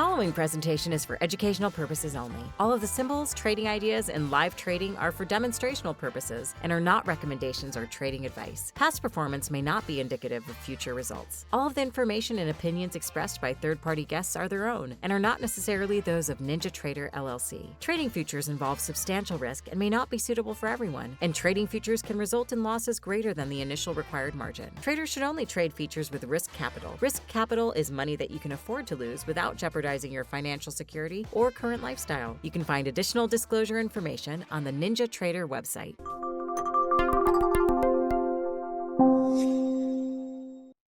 following presentation is for educational purposes only. All of the symbols, trading ideas, and live trading are for demonstrational purposes and are not recommendations or trading advice. Past performance may not be indicative of future results. All of the information and opinions expressed by third-party guests are their own and are not necessarily those of NinjaTrader LLC. Trading futures involve substantial risk and may not be suitable for everyone, and trading futures can result in losses greater than the initial required margin. Traders should only trade futures with risk capital. Risk capital is money that you can afford to lose without jeopardizing your financial security or current lifestyle. You can find additional disclosure information on the NinjaTrader website.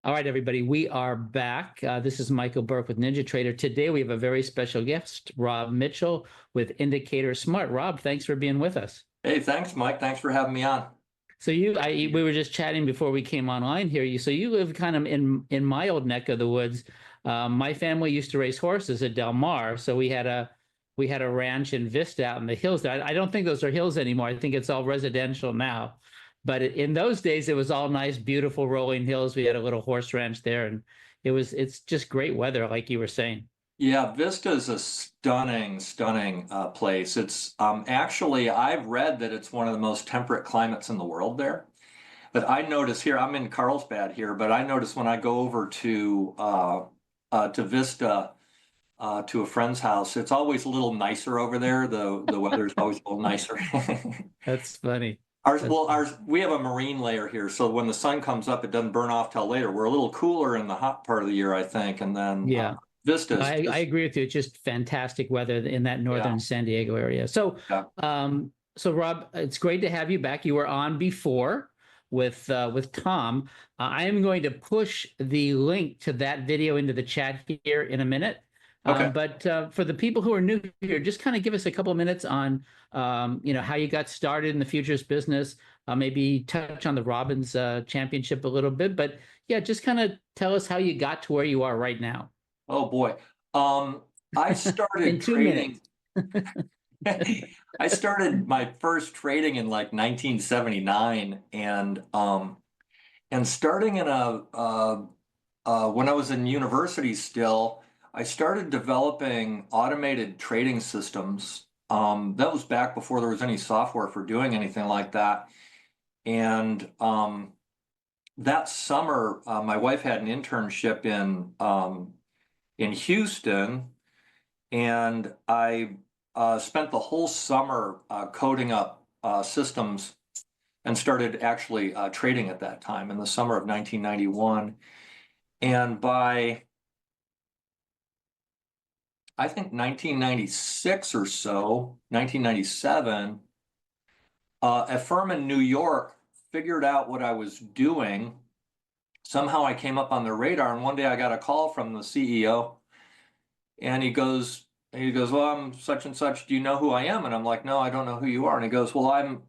All right, everybody, we are back. This is Michael Burke with NinjaTrader. Today, we have a very special guest, Rob Mitchell with Indicator Smart. Rob, thanks for being with us. Hey, thanks, Mike. Thanks for having me on. So we were just chatting before we came online here. So you live kind of in my old neck of the woods. My family used to race horses at Del Mar, so we had a ranch in Vista out in the hills. I don't think those are hills anymore. I think it's all residential now. But in those days, it was all nice, beautiful rolling hills. We had a little horse ranch there, and it's just great weather, like you were saying. Yeah, Vista is a stunning place. It's actually, I've read that it's one of the most temperate climates in the world there. But I notice here, I'm in Carlsbad here, but I notice when I go over to Vista to a friend's house, it's always a little nicer over there. The weather's always a little nicer. That's funny. We have a marine layer here, so when the sun comes up, it doesn't burn off till later. We're a little cooler in the hot part of the year, I think, and then yeah. Vista. I agree with you. It's just fantastic weather in that northern San Diego area. So, so Rob, it's great to have you back. You were on before with Tom. I am going to push the link to that video into the chat here in a minute. Okay. But for the people who are new here, just kind of give us a couple of minutes on, how you got started in the futures business. Maybe touch on the Robbins Championship a little bit, but yeah, just kind of tell us how you got to where you are right now. Oh boy. I started in 2 trading. minutes. I started my first trading in like 1979, and starting in when I was in university still, I started developing automated trading systems. That was back before there was any software for doing anything like that. And that summer, my wife had an internship in Houston, and I spent the whole summer coding up systems and started actually trading at that time in the summer of 1991. And by, I think, 1996 or so, 1997, a firm in New York figured out what I was doing. Somehow I came up on their radar, and one day I got a call from the CEO, and he goes, well, I'm such and such. Do you know who I am? And I'm like, no, I don't know who you are. And he goes, well, I'm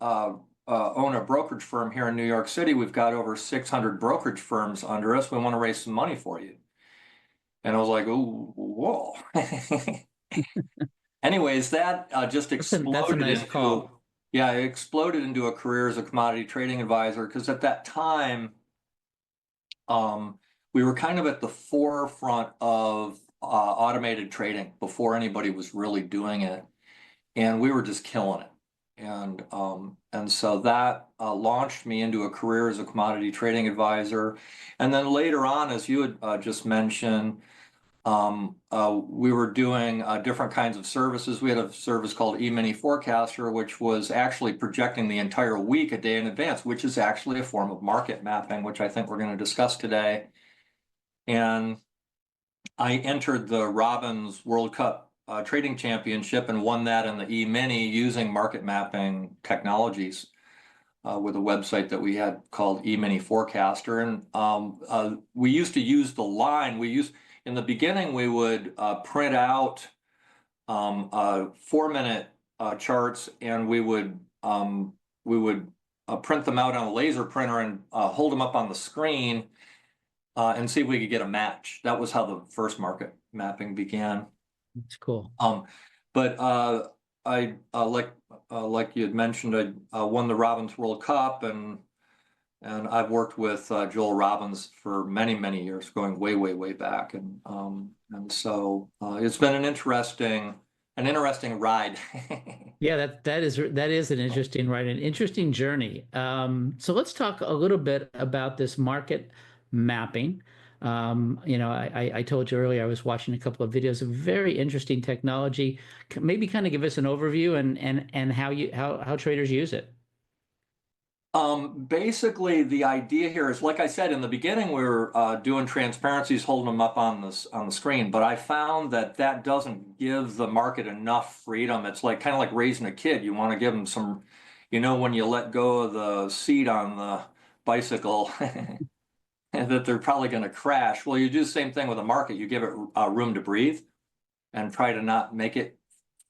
own a brokerage firm here in New York City. We've got over 600 brokerage firms under us. We want to raise some money for you. And I was like, oh, whoa. Anyways, that just exploded. That's a nice call. Yeah, it exploded into a career as a commodity trading advisor, because at that time, we were kind of at the forefront of automated trading before anybody was really doing it, and we were just killing it. And so that launched me into a career as a commodity trading advisor. And then later on, as you had just mentioned, we were doing different kinds of services. We had a service called E-mini Forecaster, which was actually projecting the entire week a day in advance, which is actually a form of market mapping, which I think we're going to discuss today. And I entered the Robbins World Cup Trading Championship and won that in the E-mini using market mapping technologies with a website that we had called E-mini Forecaster. And we used to use the line. In the beginning, we would print out 4-minute charts, and we would print them out on a laser printer and hold them up on the screen and see if we could get a match. That was how the first market mapping began. That's cool. But I like you had mentioned, I won the Robbins World Cup, and And I've worked with Joel Robbins for many, many years, going way, way, way back. And so it's been an interesting ride. Yeah, that is an interesting, right? An interesting journey. So let's talk a little bit about this market mapping. I told you earlier I was watching a couple of videos of very interesting technology. Maybe kind of give us an overview and how traders use it. Basically, the idea here is, like I said in the beginning, we were doing transparencies, holding them up on the screen. But I found that that doesn't give the market enough freedom. It's like kind of like raising a kid. You want to give them some, when you let go of the seat on the bicycle, that they're probably going to crash. Well, you do the same thing with a market. You give it room to breathe and try to not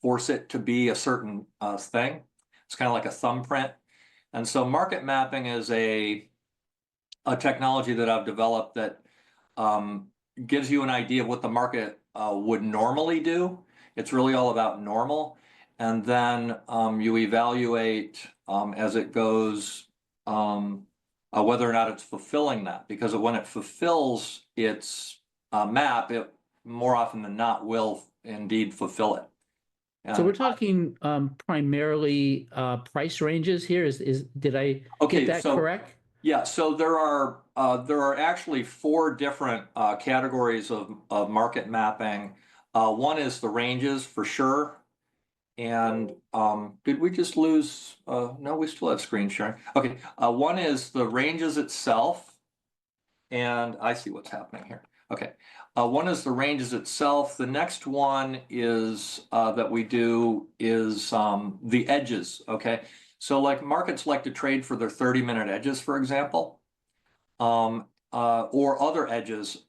force it to be a certain thing. It's kind of like a thumbprint. And so market mapping is a technology that I've developed that gives you an idea of what the market would normally do. It's really all about normal. And then you evaluate as it goes whether or not it's fulfilling that. Because when it fulfills its map, it more often than not will indeed fulfill it. So we're talking primarily price ranges here. Did I get that correct? Yeah, so there are actually four different categories of market mapping. One is the ranges for sure. And did we just lose? No, we still have screen sharing. Okay, one is the ranges itself, and I see what's happening here. Okay, one is the ranges itself. The next one is that we do is the edges. Okay, so like markets like to trade for their 30-minute edges, for example, or other edges.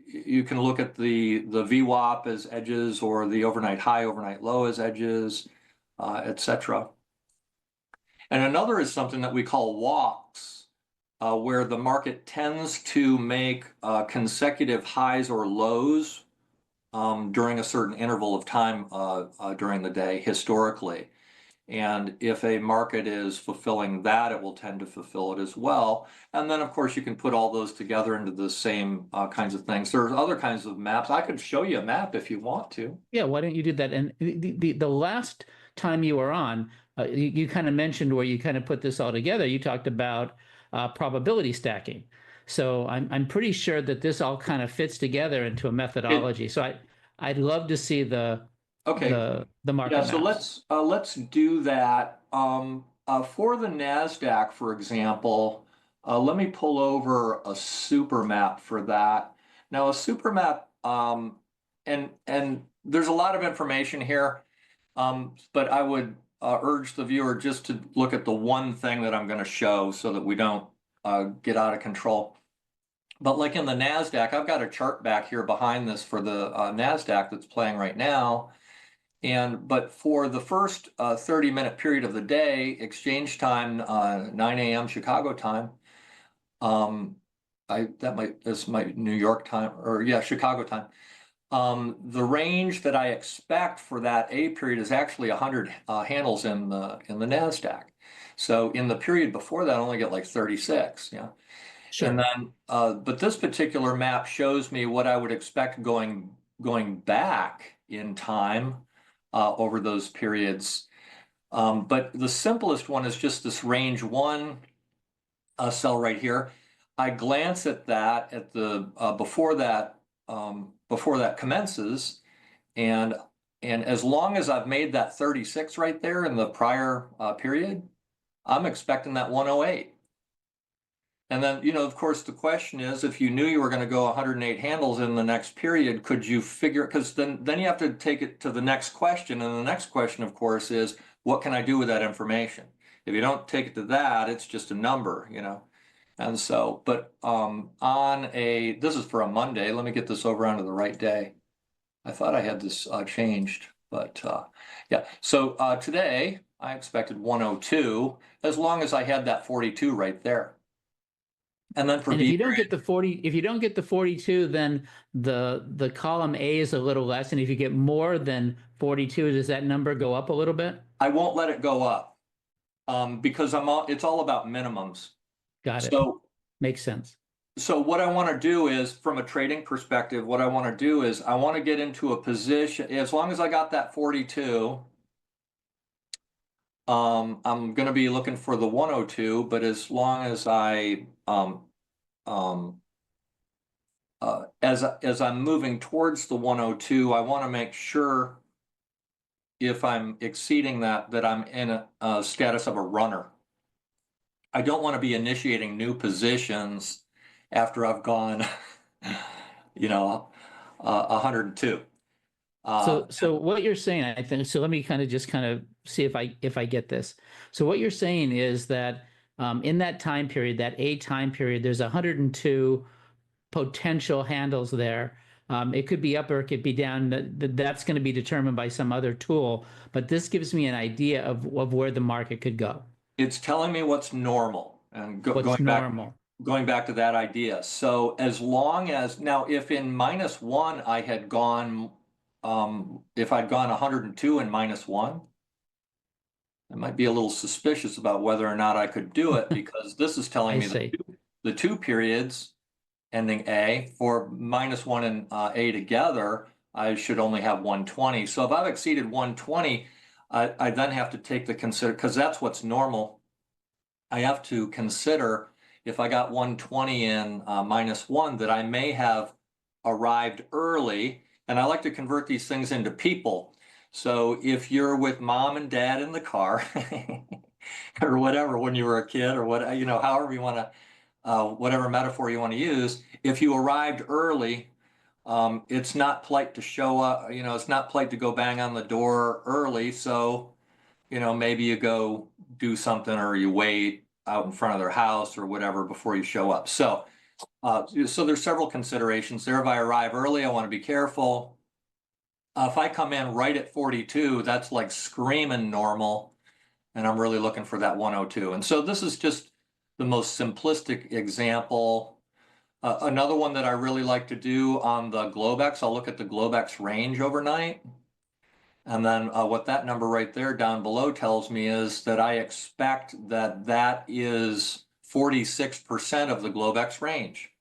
You can look at the VWAP as edges, or the overnight high, overnight low as edges, etc. And another is something that we call walks, where the market tends to make consecutive highs or lows during a certain interval of time during the day historically. And if a market is fulfilling that, it will tend to fulfill it as well. And then, of course, you can put all those together into the same kinds of things. There's other kinds of maps. I could show you a map if you want to. Yeah, why don't you do that? And the last time you were on, you kind of mentioned where you kind of put this all together. You talked about probability stacking. So I'm pretty sure that this all kind of fits together into a methodology. So I'd love to see the market Yeah, so maps. let's do that. For the NASDAQ, for example, let me pull over a super map for that. Now, a super map, and there's a lot of information here, but I would urge the viewer just to look at the one thing that I'm going to show so that we don't get out of control. But like in the NASDAQ, I've got a chart back here behind this for the NASDAQ that's playing right now. But for the first 30-minute period of the day, exchange time, 9 a.m. Chicago time, that's my New York time, or yeah, Chicago time. The range that I expect for that A period is actually 100 handles in the NASDAQ. So in the period before that, I only get like 36. Yeah. Sure. And then, but this particular map shows me what I would expect going back in time over those periods. But the simplest one is just this range one cell right here. I glance at that at the before that commences, and as long as I've made that 36 right there in the prior period, I'm expecting that 108. And then, of course, the question is, if you knew you were going to go 108 handles in the next period, could you figure, because then you have to take it to the next question. And the next question, of course, is what can I do with that information? If you don't take it to that, it's just a number, And so, but this is for a Monday. Let me get this over onto the right day. I thought I had this changed, but yeah. So today I expected 102, as long as I had that 42 right there. And then for if you don't get the 42, then the column A is a little less. And if you get more than 42, does that number go up a little bit? I won't let it go up because it's all about minimums. Got it. So, Makes sense. so what I want to do is, from a trading perspective, what I want to do is I want to get into a position, as long as I got that 42, I'm going to be looking for the 102, but as long as um, as I'm moving towards the 102, I want to make sure if I'm exceeding that I'm in a status of a runner. I don't want to be initiating new positions after I've gone, 102. So what you're saying, I think, so let me kind of see if I get this. So what you're saying is that in that time period, that A time period, there's 102 potential handles there. It could be up or it could be down. That's going to be determined by some other tool. But this gives me an idea of where the market could go. It's telling me what's normal, and What's normal. going back to that idea. So as long as, now, if in -1 I had gone, if I'd gone 102 in -1, I might be a little suspicious about whether or not I could do it, because this is telling I me see. the two periods ending A for -1 and A together, I should only have 120. So if I've exceeded 120, I then have to take the consider, because that's what's normal. I have to consider, if I got 120 in -1, that I may have arrived early. And I like to convert these things into people. So if you're with mom and dad in the car or whatever, when you were a kid, or what, however you want to, whatever metaphor you want to use, if you arrived early, it's not polite to show up, it's not polite to go bang on the door early. So, maybe you go do something, or you wait out in front of their house or whatever before you show up. So there's several considerations there. If I arrive early, I want to be careful. If I come in right at 42, that's like screaming normal, and I'm really looking for that 102. And so this is just the most simplistic example. Another one that I really like to do on the Globex, I'll look at the Globex range overnight. And then what that number right there down below tells me is that I expect that is 46% of the Globex range.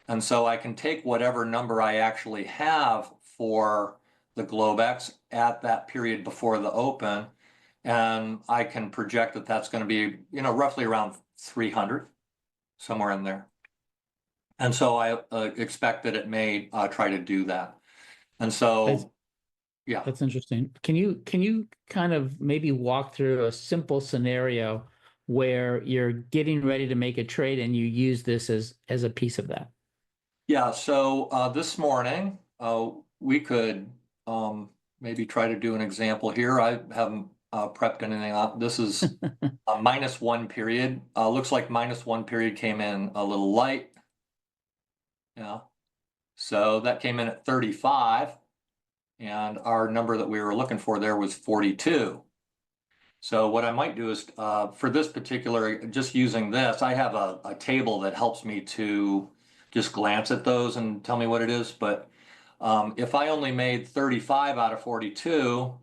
And so I can take whatever number I actually have for the Globex at that period before the open, and I can project that that's going to be, roughly around 300, somewhere in there. And so I expect that it may try to do that. And so, yeah. That's interesting. Can you kind of maybe walk through a simple scenario where you're getting ready to make a trade and you use this as a piece of that? Yeah, so this morning we could maybe try to do an example here. I haven't prepped anything up. This is a -1 period. Looks like -1 period came in a little light. Yeah, so that came in at 35, and our number that we were looking for there was 42. So what I might do is, for this particular, just using this, I have a table that helps me to just glance at those and tell me what it is. But if I only made 35 out of 42,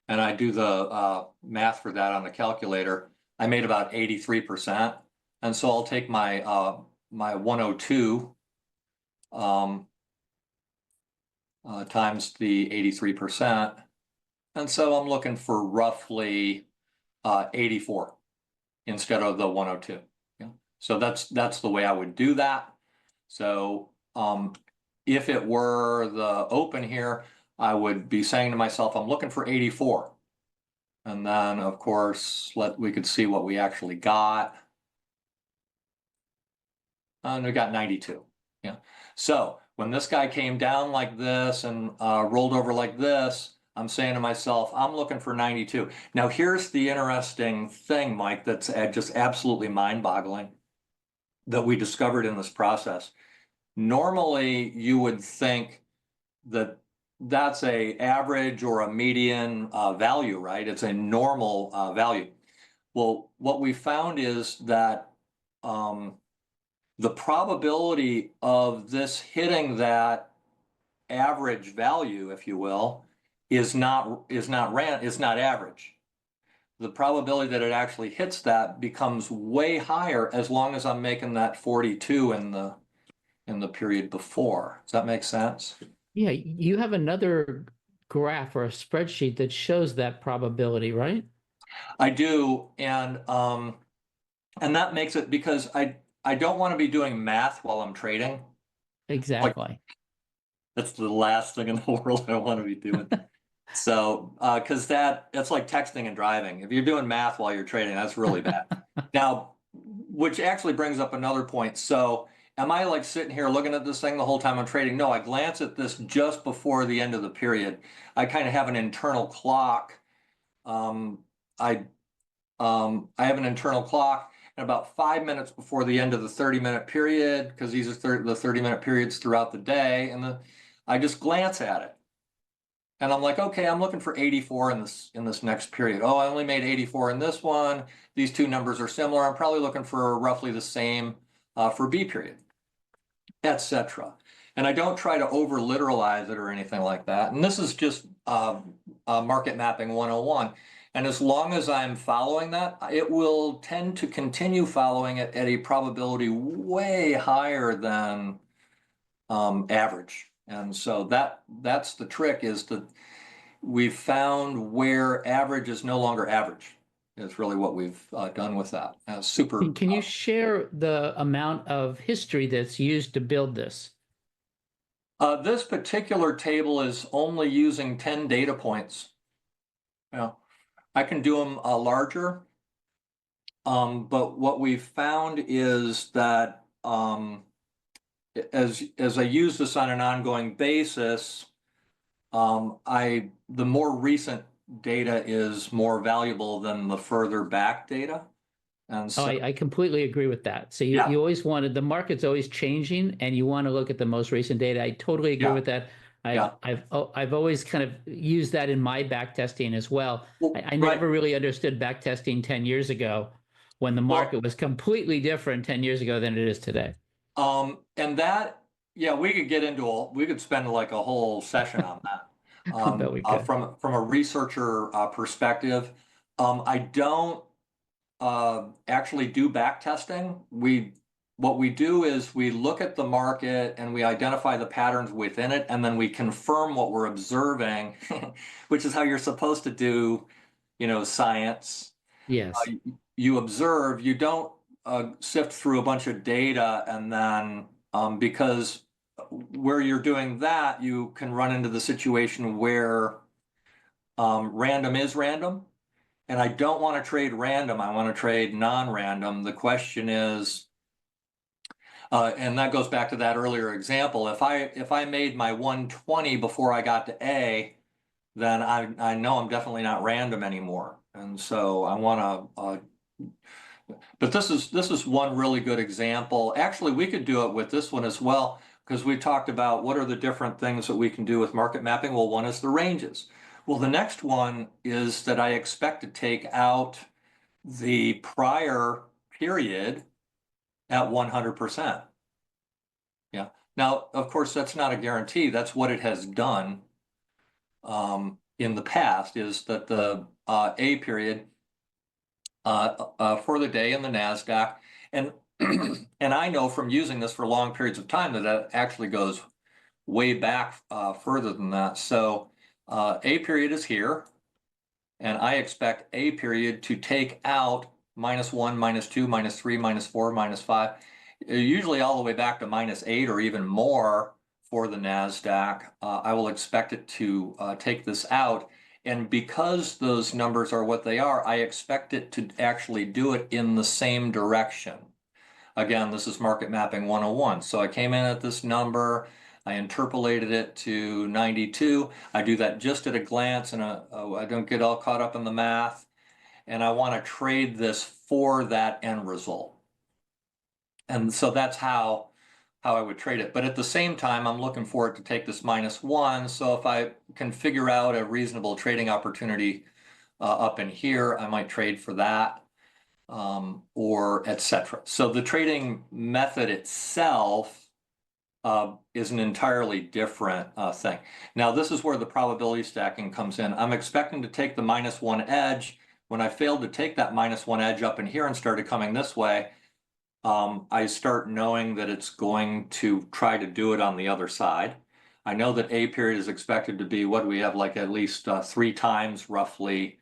and I do the math for that on the calculator, I made about 83%. And so I'll take my my 102 times the 83%. And so I'm looking for roughly 84 instead of the 102. Yeah. So that's the way I would do that. So if it were the open here, I would be saying to myself, I'm looking for 84. And then, of course, we could see what we actually got. And we got 92. Yeah. So when this guy came down like this and rolled over like this, I'm saying to myself, I'm looking for 92. Now, here's the interesting thing, Mike, that's just absolutely mind-boggling that we discovered in this process. Normally, you would think that that's a average or a median value, right? It's a normal value. Well, what we found is that the probability of this hitting that average value, if you will, is not average. the probability that it actually hits that becomes way higher as long as I'm making that 42 in the period before. Does that make sense? Yeah, you have another graph or a spreadsheet that shows that probability, right? I do, and that makes it because I don't want to be doing math while I'm trading. Like Exactly. that's the last thing in the world I want to be doing. So, because that's like texting and driving. If you're doing math while you're trading, that's really bad. Now, which actually brings up another point. So, am I like sitting here looking at this thing the whole time I'm trading? No, I glance at this just before the end of the period. I kind of have an internal clock. Um, I I have an internal clock, and about 5 minutes before the end of the 30-minute period, because these are the 30-minute periods throughout the day, and I just glance at it. And I'm like, okay, I'm looking for 84 in this next period. Oh, I only made 84 in this one. These two numbers are similar. I'm probably looking for roughly the same for B period, etc. And I don't try to over literalize it or anything like that. And this is just market mapping 101. And as long as I'm following that, it will tend to continue following it at a probability way higher than average. And so that's the trick, is that we've found where average is no longer average, is really what we've done with that. Super. Can you share the amount of history that's used to build this? This particular table is only using 10 data points. Yeah, I can do them larger, but what we've found is that as I use this on an ongoing basis, the more recent data is more valuable than the further back data. And Oh, so, I completely agree with that. So yeah, you always wanted, the market's always changing and you want to look at the most recent data. I totally agree yeah, with that. yeah. I've always kind of used that in my back testing as well. Well, I right. never really understood back testing 10 years ago when the Well, market was completely different 10 years ago than it is today. and that, yeah, we could spend like a whole session on that. I bet we could. From a researcher perspective, I don't actually do back testing. What we do is we look at the market and we identify the patterns within it, and then we confirm what we're observing, which is how you're supposed to do, science. Yes. You observe, you don't sift through a bunch of data, and then because where you're doing that, you can run into the situation where random is random. And I don't want to trade random. I want to trade non-random. The question is, and that goes back to that earlier example. If I made my 120 before I got to A, then I know I'm definitely not random anymore. And so I want to. But this is one really good example. Actually, we could do it with this one as well, because we talked about what are the different things that we can do with market mapping. Well, one is the ranges. Well, the next one is that I expect to take out the prior period at 100%. Yeah. Now, of course, that's not a guarantee. That's what it has done in the past, is that the A period for the day in the NASDAQ, and and I know from using this for long periods of time that actually goes way back further than that. So A period is here, and I expect A period to take out -1, -2, -3, -4, -5, usually all the way back to -8 or even more for the NASDAQ. I will expect it to take this out. And because those numbers are what they are, I expect it to actually do it in the same direction. Again, this is market mapping 101. So I came in at this number, I interpolated it to 92. I do that just at a glance, and I don't get all caught up in the math. And I want to trade this for that end result. And so that's how I would trade it. But at the same time, I'm looking for it to take this -1. So if I can figure out a reasonable trading opportunity up in here, I might trade for that, or etc. So the trading method itself is an entirely different thing. Now, this is where the probability stacking comes in. I'm expecting to take the -1 edge, when I failed to take that -1 edge up in here and started coming this way, I start knowing that it's going to try to do it on the other side. I know that A period is expected to be, what do we have, like at least 3 times roughly,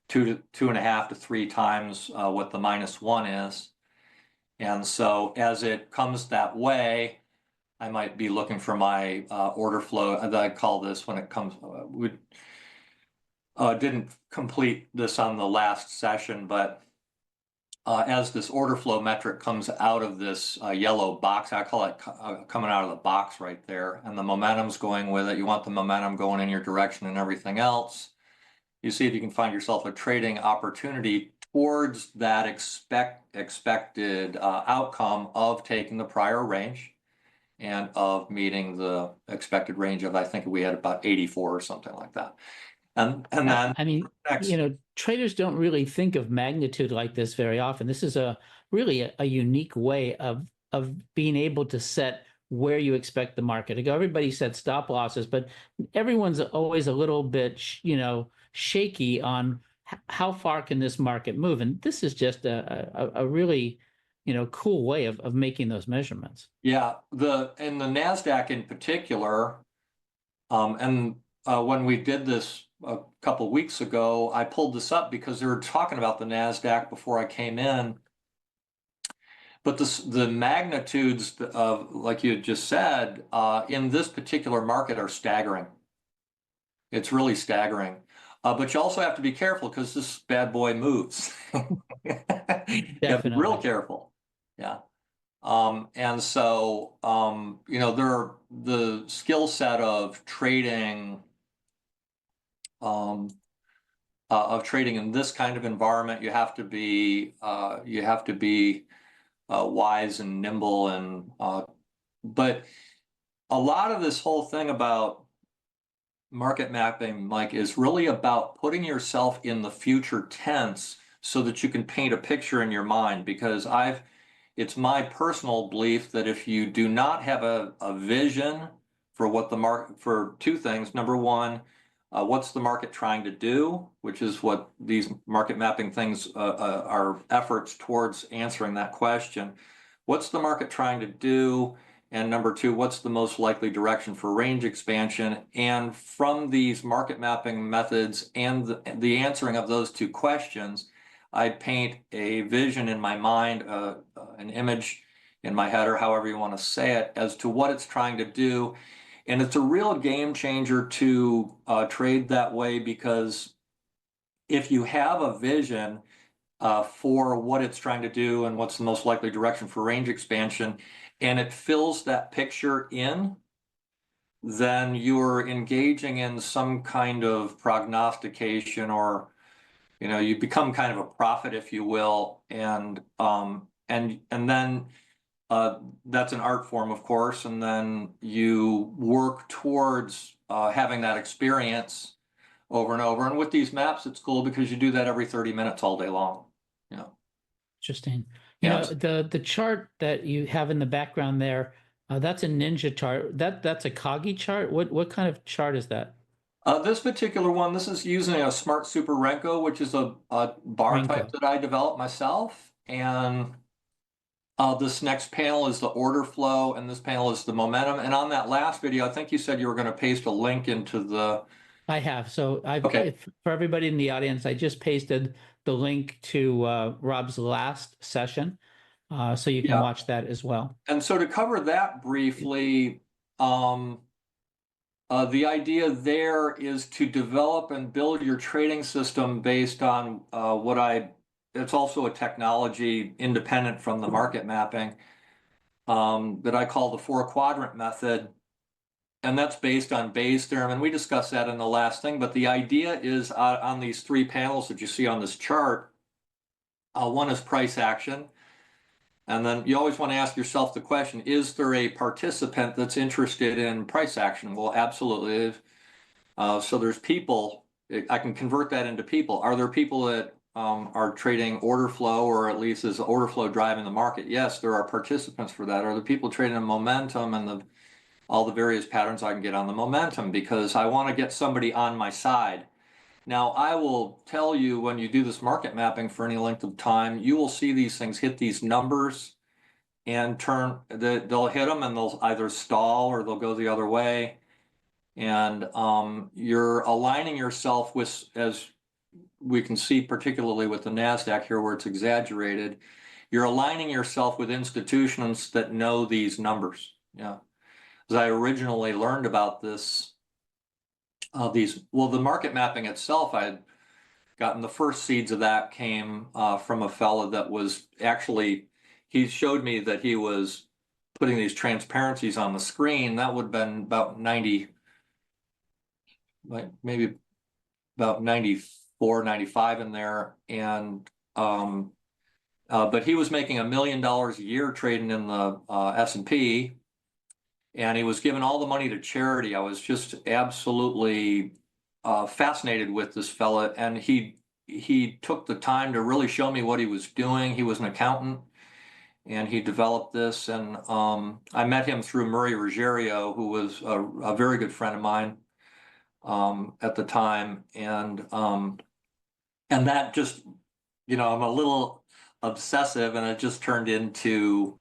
2.5 to 3 times what the -1 is. And so as it comes that way, I might be looking for my order flow. I call this when it comes, we didn't complete this on the last session, but as this order flow metric comes out of this yellow box, I call it coming out of the box right there, and the momentum's going with it. You want the momentum going in your direction and everything else. You see if you can find yourself a trading opportunity towards that expected outcome of taking the prior range and of meeting the expected range of, I think we had about 84 or something like that. And then I mean, next, traders don't really think of magnitude like this very often. This is really a unique way of being able to set where you expect the market to go. Everybody sets stop losses, but everyone's always a little bit, shaky on how far can this market move. And this is just a really, cool way of making those measurements. yeah, in the NASDAQ in particular, and when we did this a couple weeks ago, I pulled this up because they were talking about the NASDAQ before I came in. But the magnitudes of, like you had just said, in this particular market are staggering. It's really staggering. But you also have to be careful because this bad boy moves. You have to be real careful. Yeah. And so, the skill set of trading in this kind of environment, you have to be wise and nimble, and but a lot of this whole thing about market mapping, Mike, is really about putting yourself in the future tense so that you can paint a picture in your mind. Because it's my personal belief that if you do not have a vision for what the market, for two things. Number one, what's the market trying to do, which is what these market mapping things are efforts towards answering that question. What's the market trying to do? And number two, what's the most likely direction for range expansion? And from these market mapping methods and the answering of those two questions, I paint a vision in my mind, an image in my head, or however you want to say it, as to what it's trying to do. And it's a real game changer to trade that way, because if you have a vision for what it's trying to do and what's the most likely direction for range expansion, and it fills that picture in, then you're engaging in some kind of prognostication, or you become kind of a prophet, if you will, and then that's an art form, of course, and then you work towards having that experience over and over. And with these maps, it's cool because you do that every 30 minutes all day long. Interesting. Yeah. The chart that you have in the background there, that's a Ninja chart. That's a Kagi chart. What kind of chart is that? This particular one, this is using a Smart Super Renko, which is a bar type that I developed myself. And this next panel is the order flow, and this panel is the momentum. And on that last video, I think you said you were going to paste a link into the... I have. So Okay. For everybody in the audience, I just pasted the link to Rob's last session, so you can watch that as well. And so to cover that briefly, the idea there is to develop and build your trading system based on it's also a technology independent from the market mapping that I call the 4-quadrant method. And that's based on Bayes' theorem. And we discussed that in the last thing. But the idea is on these 3 panels that you see on this chart, one is price action. And then you always want to ask yourself the question, is there a participant that's interested in price action? Well, absolutely. So there's people. I can convert that into people. Are there people that are trading order flow, or at least is order flow driving the market? Yes, there are participants for that. Are the people trading in momentum and all the various patterns I can get on the momentum? Because I want to get somebody on my side. Now, I will tell you, when you do this market mapping for any length of time, you will see these things hit these numbers and they'll hit them and they'll either stall or they'll go the other way. And you're aligning yourself with, as we can see, particularly with the NASDAQ here where it's exaggerated, you're aligning yourself with institutions that know these numbers. Yeah. As I originally learned about this, the market mapping itself, I had gotten the first seeds of that came from a fellow that was actually, he showed me that he was putting these transparencies on the screen. That would have been about 90, like maybe about 94, 95 in there. And, but he was making $1 million a year trading in the S&P, and he was giving all the money to charity. I was just absolutely fascinated with this fella, and he took the time to really show me what he was doing. He was an accountant, and he developed this. And I met him through Murray Ruggiero, who was a very good friend of mine at the time, and that just, I'm a little obsessive, and it just turned into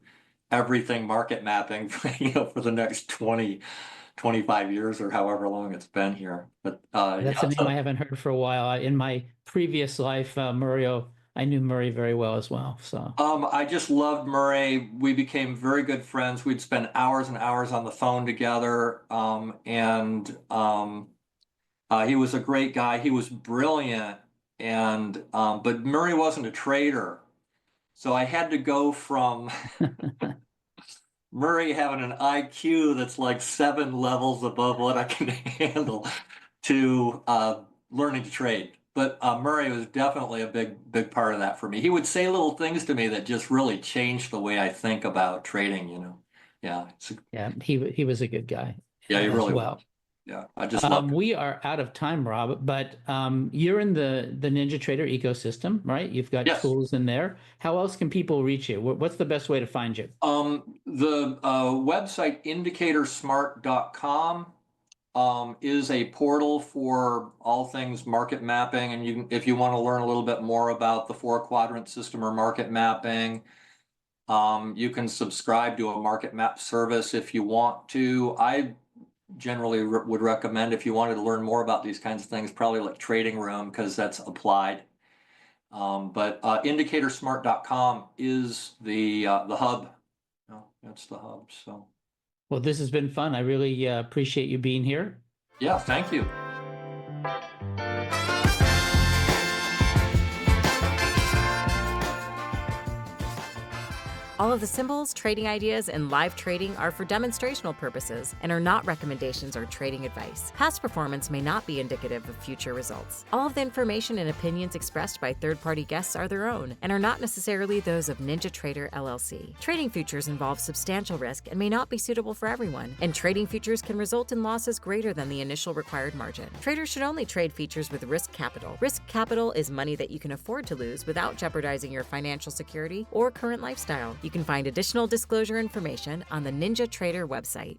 everything market mapping, for the next 20, 25 years or however long it's been here. But That's yeah, a name I haven't heard for a while. In my previous life, I knew Murray very well as well. So I just loved Murray. We became very good friends. We'd spend hours and hours on the phone together. He was a great guy. He was brilliant. But Murray wasn't a trader. So I had to go from Murray having an IQ that's like 7 levels above what I can handle to learning to trade. But Murray was definitely a big part of that for me. He would say little things to me that just really changed the way I think about trading. Yeah. yeah, he was a good guy Yeah, he as really well. was. Yeah, I just loved it. We are out of time, Rob, but you're in the NinjaTrader ecosystem, right? You've got Yes. tools in there. How else can people reach you? What's the best way to find you? The website indicatorsmart.com is a portal for all things market mapping. And if you want to learn a little bit more about the 4-quadrant system or market mapping, you can subscribe to a market map service if you want to. I generally would recommend, if you wanted to learn more about these kinds of things, probably like Trading Room, because that's applied. But indicatorsmart.com is the hub. That's the hub. So, Well, this has been fun. I really appreciate you being here. yeah, thank you. All of the symbols, trading ideas, and live trading are for demonstrational purposes and are not recommendations or trading advice. Past performance may not be indicative of future results. All of the information and opinions expressed by third-party guests are their own and are not necessarily those of NinjaTrader LLC. Trading futures involve substantial risk and may not be suitable for everyone, and trading futures can result in losses greater than the initial required margin. Traders should only trade futures with risk capital. Risk capital is money that you can afford to lose without jeopardizing your financial security or current lifestyle. You can find additional disclosure information on the NinjaTrader website.